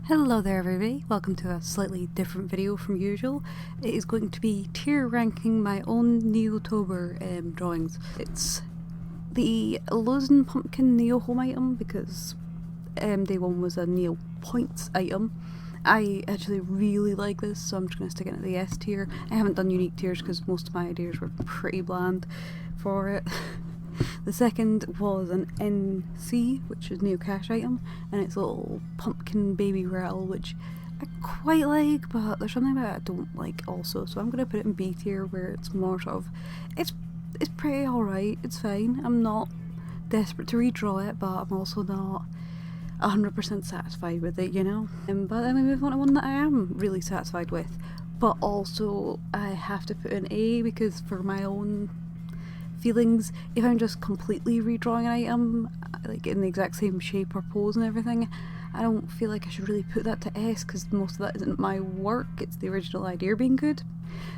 Hello there everybody, welcome to a slightly different video from usual. It is going to be tier ranking my own Neotober drawings. It's the Illusion Pumpkin Neo Home item because day one was a Neo Points item. I actually really like this, so I'm just going to stick it in the S tier. I haven't done unique tiers because most of my ideas were pretty bland for it. The second was an NC, which is Neo Cash item, and it's a little pumpkin baby rattle, which I quite like, but there's something about it I don't like also, so I'm going to put it in B tier, where it's more sort of, it's pretty alright, it's fine. I'm not desperate to redraw it, but I'm also not 100% satisfied with it, you know? But then we move on to one that I am really satisfied with, but also I have to put an A because for my own feelings, if I'm just completely redrawing an item, like in the exact same shape or pose and everything, I don't feel like I should really put that to S because most of that isn't my work, it's the original idea being good.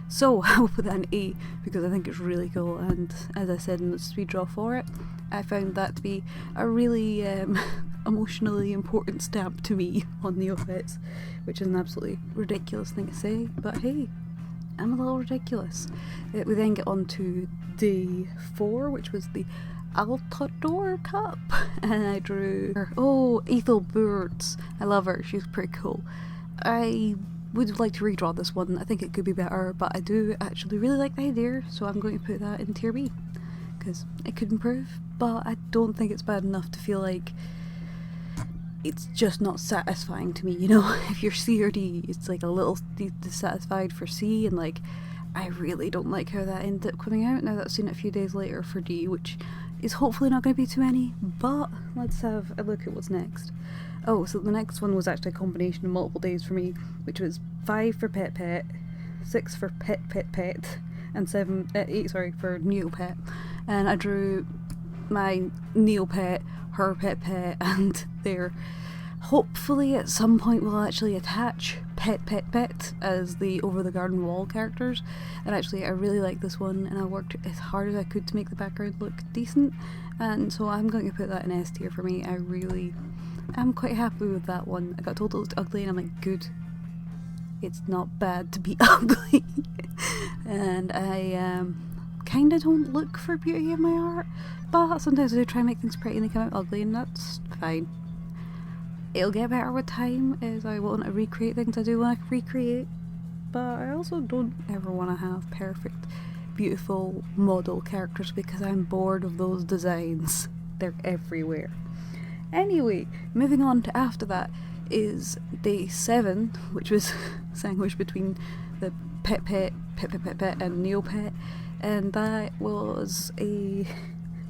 So I will put that in A because I think it's really cool, and as I said in the speed draw for it, I found that to be a really emotionally important stamp to me on Neopets, which is an absolutely ridiculous thing to say, but hey, I'm a little ridiculous. We then get on to day 4, which was the Altador Cup, and I drew her. Oh, Ethel Birds. I love her, she's pretty cool. I would like to redraw this one, I think it could be better, but I do actually really like the idea, so I'm going to put that in tier B, because it could improve, but I don't think it's bad enough to feel like it's just not satisfying to me, you know? If you're C or D, it's like a little dissatisfied for C, and like, I really don't like how that ended up coming out now that I've seen it a few days later for D, which is hopefully not going to be too many, but let's have a look at what's next. Oh, so the next one was actually a combination of multiple days for me, which was 5 for Pet Pet, 6 for Pet Pet Pet, and 8 for Neopet, and I drew my Neopet, her Pet Pet, and their hopefully at some point we'll actually attach Pet Pet Pet as the over the garden wall characters, and actually I really like this one and I worked as hard as I could to make the background look decent, and so I'm going to put that in S tier for me. I'm quite happy with that one. I got told it looked ugly and I'm like, good, it's not bad to be ugly. And I kinda don't look for beauty in my art, but sometimes I do try and make things pretty and they come out ugly, and that's fine. It'll get better with time, as I want to recreate things I do want to recreate, but I also don't ever want to have perfect, beautiful model characters because I'm bored of those designs. They're everywhere. Anyway, moving on to after that is day 7, which was sandwiched between the Pet Pet and Neopet, and that was a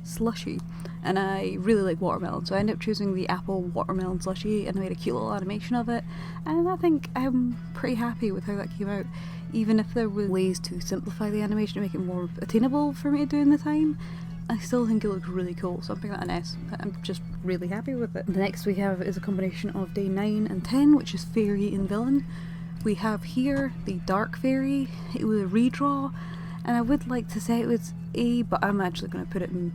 slushy, and I really like watermelon, so I ended up choosing the apple watermelon slushy and I made a cute little animation of it, and I think I'm pretty happy with how that came out, even if there were ways to simplify the animation to make it more attainable for me to do in the time. I still think it looks really cool, so I'm picking that an S. I'm just really happy with it. The next we have is a combination of day 9 and 10, which is Fairy and Villain. We have here the Dark Fairy. It was a redraw, and I would like to say it was A, but I'm actually going to put it in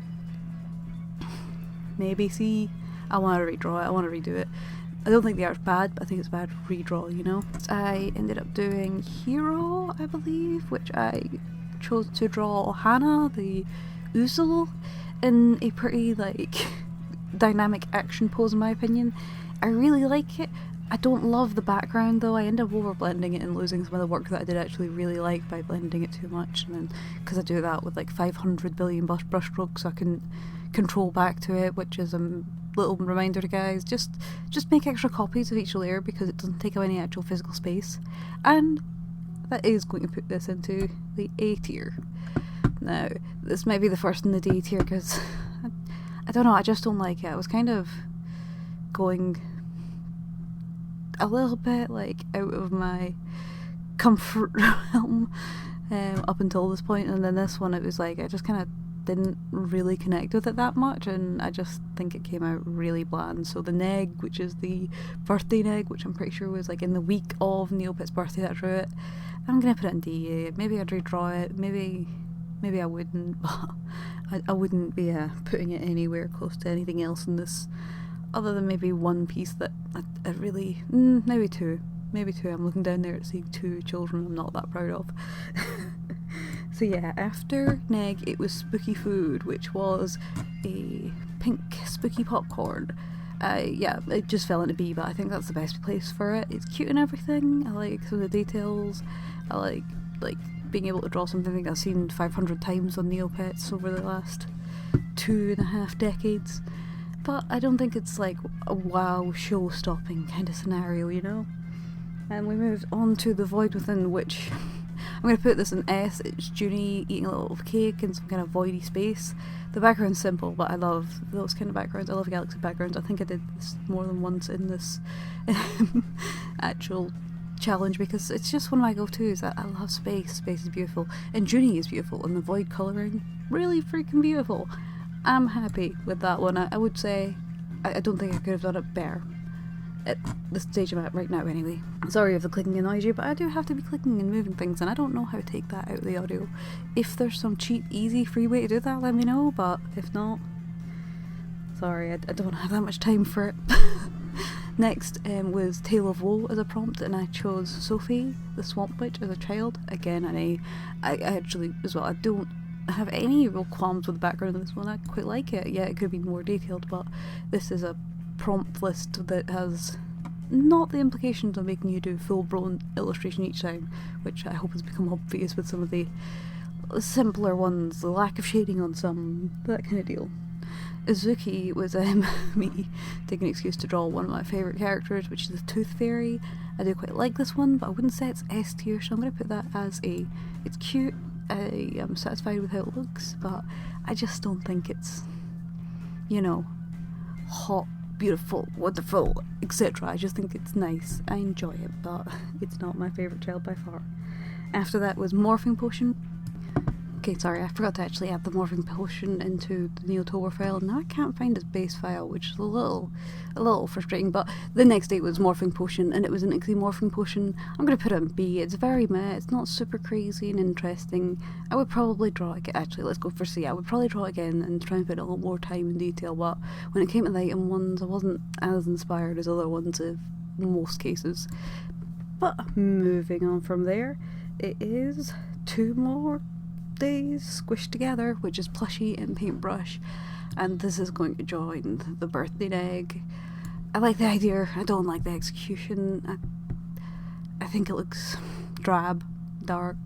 maybe C. I want to redraw it, I want to redo it. I don't think the art's bad, but I think it's a bad redraw, you know? I ended up doing Hero, I believe, which I chose to draw Hannah, the Usul, in a pretty, like, dynamic action pose in my opinion. I really like it. I don't love the background though. I end up overblending it and losing some of the work that I did actually really like by blending it too much, and then because I do that with like 500 billion brush strokes, I can control back to it, which is a little reminder to guys, just make extra copies of each layer because it doesn't take up any actual physical space, and that is going to put this into the A tier. Now this might be the first in the D tier because I don't know, I just don't like it. I was kind of going a little bit like out of my comfort realm up until this point, and then this one it was like I just kind of didn't really connect with it that much, and I just think it came out really bland. So the neg, which is the birthday neg, which I'm pretty sure was like in the week of Neopet's birthday that I drew it, I'm gonna put it in D. Maybe I'd redraw it, maybe I wouldn't, but I wouldn't be putting it anywhere close to anything else in this other than maybe one piece that I really, maybe two. I'm looking down there at seeing 2 children I'm not that proud of. So yeah, after Neg it was Spooky Food, which was a pink spooky popcorn. Yeah, it just fell into B, but I think that's the best place for it. It's cute and everything. I like some of the details. I like being able to draw something I think I've seen 500 times on Neopets over the last 2.5 decades. But I don't think it's like a wow show-stopping kind of scenario, you know? And we moved on to The Void Within, which I'm going to put this in S. It's Junie eating a little cake in some kind of voidy space. The background's simple, but I love those kind of backgrounds. I love galaxy backgrounds. I think I did this more than once in this actual challenge because it's just one of my go-tos. I love space. Space is beautiful. And Junie is beautiful. And the void colouring, really freaking beautiful. I'm happy with that one. I would say I don't think I could have done it better. At the stage I'm at right now anyway. Sorry if the clicking annoys you, but I do have to be clicking and moving things and I don't know how to take that out of the audio. If there's some cheap, easy, free way to do that, let me know, but if not, sorry, I don't have that much time for it. Next was Tale of Woe as a prompt, and I chose Sophie, the Swamp Witch, as a child. Again, and I actually, as well, I don't have any real qualms with the background of this one. I quite like it. Yeah, it could be more detailed, but this is a prompt list that has not the implications of making you do full-blown illustration each time, which I hope has become obvious with some of the simpler ones, the lack of shading on some, that kind of deal. Izuki was me taking an excuse to draw one of my favourite characters, which is the Tooth Fairy. I do quite like this one, but I wouldn't say it's S tier, so I'm going to put that as a... It's cute, I am satisfied with how it looks, but I just don't think it's, you know, hot, beautiful, wonderful, etc. I just think it's nice. I enjoy it, but it's not my favourite child by far. After that was Morphing Potion. Okay, sorry, I forgot to actually add the Morphing Potion into the Neotober file. Now I can't find its base file, which is a little frustrating, but the next date was Morphing Potion, and it was an Ixie Morphing Potion. I'm going to put it in B. It's very meh, it's not super crazy and interesting. I would probably draw it, actually, let's go for C. I would probably draw it again and try and put a lot more time and detail, but when it came to the item ones, I wasn't as inspired as other ones in most cases. But moving on from there, it is 2 more days squished together, which is Plushie and Paintbrush, and this is going to join the birthday egg. I like the idea, I don't like the execution. I think it looks drab, dark,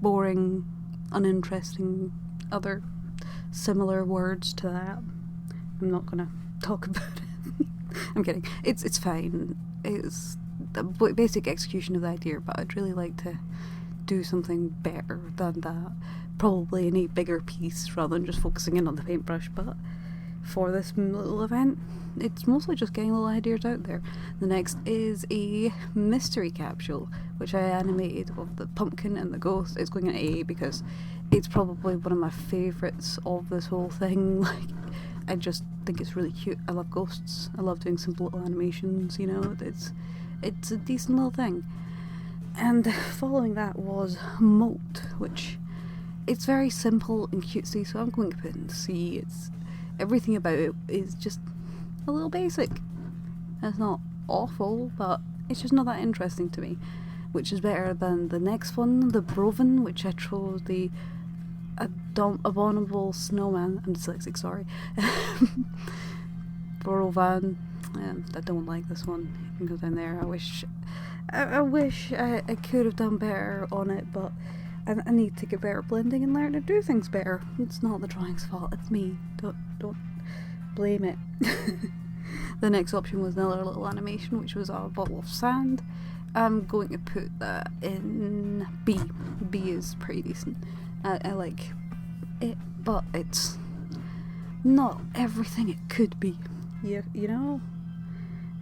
boring, uninteresting, other similar words to that. I'm not gonna talk about it. I'm kidding. It's fine. It's the basic execution of the idea, but I'd really like to do something better than that. Probably in a bigger piece rather than just focusing in on the paintbrush, but for this little event it's mostly just getting little ideas out there. The next is a mystery capsule, which I animated of the pumpkin and the ghost. It's going in A because it's probably one of my favourites of this whole thing. Like, I just think it's really cute. I love ghosts. I love doing simple little animations, you know, it's a decent little thing. And following that was Moat, which it's very simple and cutesy, so I'm going to put it in C. It's everything about it is just a little basic. It's not awful, but it's just not that interesting to me, which is better than the next one, the Broven, which I chose the Abominable Snowman. I'm dyslexic, sorry. Brovan. I don't like this one. You can go down there. I wish I could have done better on it, but I need to get better at blending and learn to do things better. It's not the drawing's fault, it's me. Don't blame it. The next option was another little animation, which was a bottle of sand. I'm going to put that in B. B is pretty decent. I like it, but it's not everything it could be. You know?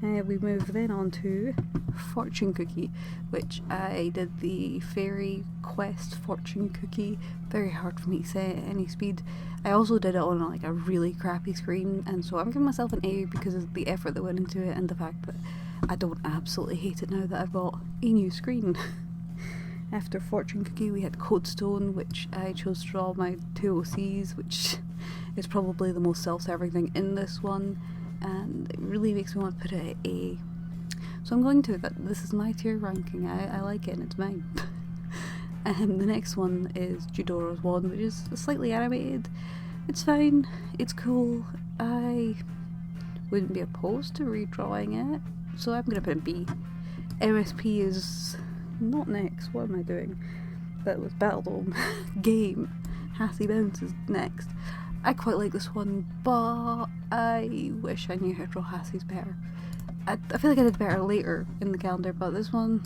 We move then on to Fortune Cookie, which I did the Fairy Quest Fortune Cookie. Very hard for me to say at any speed. I also did it on like a really crappy screen, and so I'm giving myself an A because of the effort that went into it and the fact that I don't absolutely hate it now that I've got a new screen. After Fortune Cookie we had Codestone, which I chose to draw my 2 OCs, which is probably the most self-serving thing in this one. and it really makes me want to put it at A. So I'm going to, this is my tier ranking, I like it and it's mine. The next one is Judoro's Wand, which is slightly animated. It's fine, it's cool, I wouldn't be opposed to redrawing it, so I'm going to put it in B. MSP is not next, what am I doing? That was Battle Dome. Game. Hassy Bounce is next. I quite like this one, but I wish I knew how to draw Hassies better. I feel like I did better later in the calendar, but this one,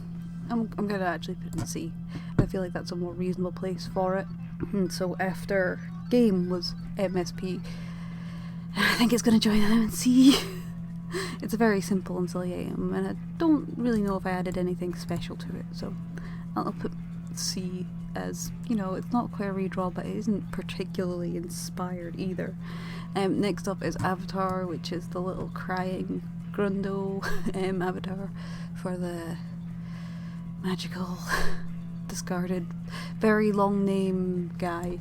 I'm going to actually put in C. I feel like that's a more reasonable place for it. And so after Game was MSP, I think it's going to join them in C. It's a very simple and silly game, and I don't really know if I added anything special to it, so I'll put C as, you know, it's not quite a redraw, but it isn't particularly inspired either. Next up is Avatar, which is the little crying Grundo avatar for the magical, discarded, very long name guy.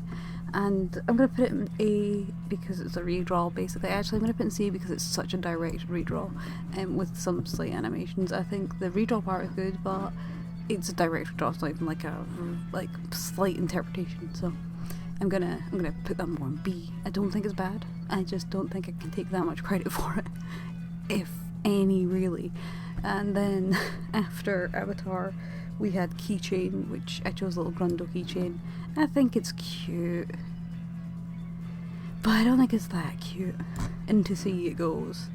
And I'm going to put it in A because it's a redraw, basically. Actually, I'm going to put it in C because it's such a direct redraw, with some slight animations. I think the redraw part is good, but it's a direct redraw, it's not even like a slight interpretation. So I'm gonna put that more in B. I don't think it's bad. I just don't think I can take that much credit for it, if any, really. And then after Avatar, we had Keychain, which I chose a little Grundo keychain. I think it's cute, but I don't think it's that cute. Into C it goes.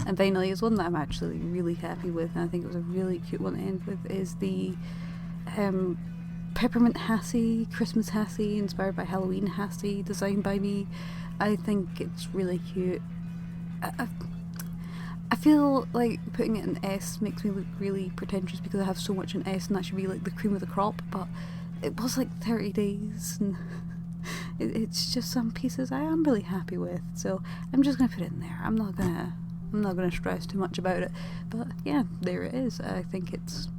And finally, is one that I'm actually really happy with, and I think it was a really cute one to end with, is the Peppermint Hassie, Christmas Hassie, inspired by Halloween Hassie, designed by me. I think it's really cute. I feel like putting it in S makes me look really pretentious because I have so much in S and that should be like the cream of the crop, but it was like 30 days and it's just some pieces I am really happy with, so I'm just gonna put it in there. I'm not gonna stress too much about it, but yeah, there it is. I think it's,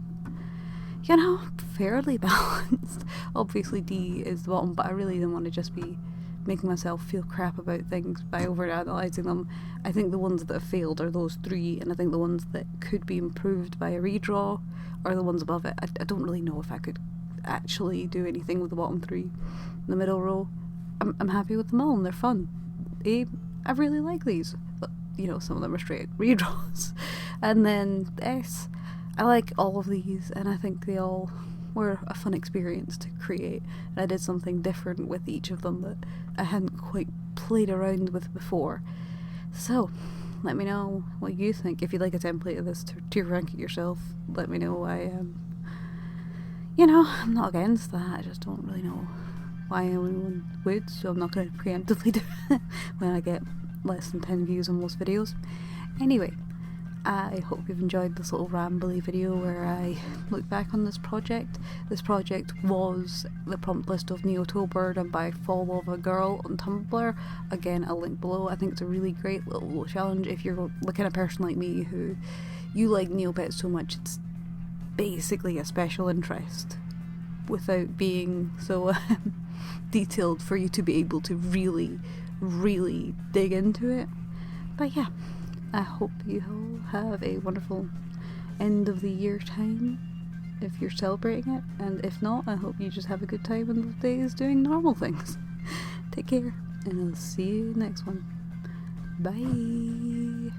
you know, fairly balanced. Obviously D is the bottom, but I really don't want to just be making myself feel crap about things by over-analysing them. I think the ones that have failed are those three, and I think the ones that could be improved by a redraw are the ones above it. I don't really know if I could actually do anything with the bottom three. The middle row, I'm happy with them all and they're fun. I really like these, but you know, some of them are straight redraws. And then S, I like all of these, and I think they all were a fun experience to create, and I did something different with each of them that I hadn't quite played around with before. So let me know what you think. If you'd like a template of this to rank it yourself, let me know. You know, I'm not against that, I just don't really know why anyone would, so I'm not going to preemptively do it when I get less than 10 views on most videos. Anyway, I hope you've enjoyed this little rambly video where I look back on this project. This project was the prompt list of Neotober done by Fall of a Girl on Tumblr. Again, a link below. I think it's a really great little challenge if you're the kind of person like me who you like Neopets so much it's basically a special interest without being so detailed for you to be able to really dig into it. But yeah, I hope you all have a wonderful end of the year time if you're celebrating it, and if not, I hope you just have a good time in those days doing normal things. Take care, and I'll see you next one. Bye!